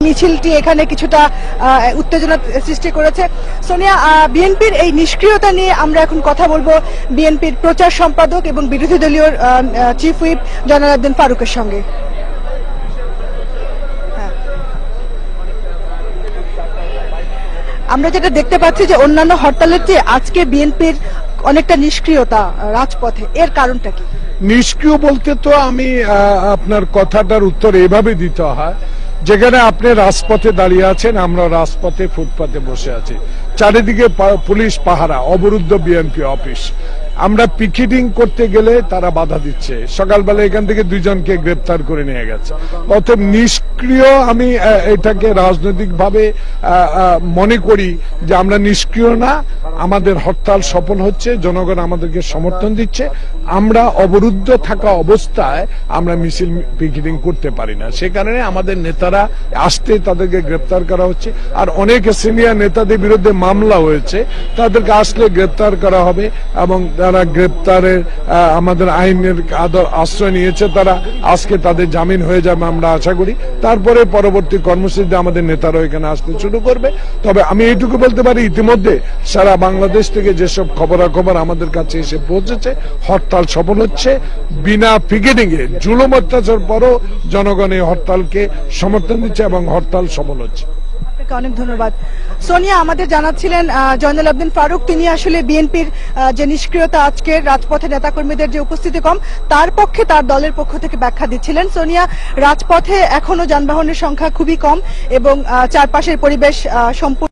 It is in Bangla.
মিছিলটি এখানে কিছুটা উত্তেজনা সৃষ্টি করেছে। সোনিয়া, বিএনপির এই নিষ্ক্রিয়তা নিয়ে আমরা এখন কথা বলবো বিএনপির প্রচার সম্পাদক এবং বিরোধী দলীয় চিফ হুইপ জয়নাল ফারুকের সঙ্গে। আমরা যেটা দেখতে পাচ্ছি যে অন্যান্য হরতালের চেয়ে আজকে বিএনপির অনেকটা নিষ্ক্রিয়তা রাজপথে, এর কারণটা কি? নিষ্ক্রিয় বলতে তো আমি আপনার কথাটার উত্তর এভাবে দিতে হয়, যেখানে আপনি রাজপথে দাঁড়িয়ে আছেন, আমরা রাজপথে ফুটপাতে বসে আছি, চারিদিকে পুলিশ পাহারা, অবরুদ্ধ বিএনপি অফিস। আমরা পিকেটিং করতে গেলে তারা বাধা দিচ্ছে। সকালবেলা এখান থেকে 2 জনকে গ্রেপ্তার করে নিয়ে গেছে। অতএব নিষ্ক্রিয় আমি এটাকে রাজনৈতিকভাবে মনে করি যে আমরা নিষ্ক্রিয় না, আমাদের হরতাল সফল হচ্ছে, জনগণ আমাদেরকে সমর্থন দিচ্ছে। আমরা অবরুদ্ধ থাকা অবস্থায় আমরা মিছিল পিকেটিং করতে পারি না, সে কারণে আমাদের নেতারা আসতে তাদেরকে গ্রেপ্তার করা হচ্ছে। আর অনেক সিনিয়র নেতাদের বিরুদ্ধে মামলা হয়েছে, তাদেরকে আসলে গ্রেপ্তার করা হবে এবং যারা গ্রেপ্তারের আমাদের আইনের আশ্রয় নিয়েছে তারা আজকে তাদের জামিন হয়ে যাবে আমরা আশা করি। তারপরে পরবর্তী কর্মসূচিতে আমাদের নেতারা এখানে আসতে শুরু করবে। তবে আমি এইটুকু বলতে পারি, ইতিমধ্যে সারা বাংলাদেশ থেকে যেসব খবরাখবর আমাদের কাছে এসে পৌঁছেছে, হরতাল সফল হচ্ছে। বিনা পিকেটিং এ জুলুম অত্যাচার পরও জনগণ এই হরতালকে সমর্থন দিচ্ছে এবং হরতাল সফল হচ্ছে। অনেক ধন্যবাদ। সোনিয়া, আমাদের জানাচ্ছিলেন জয়নাল আবদিন ফারুক, তিনি আসলে বিএনপির যে নিষ্ক্রিয়তা, আজকের রাজপথে নেতাকর্মীদের যে উপস্থিতি কম, তার পক্ষে তার দলের পক্ষ থেকে ব্যাখ্যা দিচ্ছিলেন। সোনিয়া, রাজপথে এখনো যানবাহনের সংখ্যা খুবই কম এবং চারপাশের পরিবেশ সম্পূর্ণ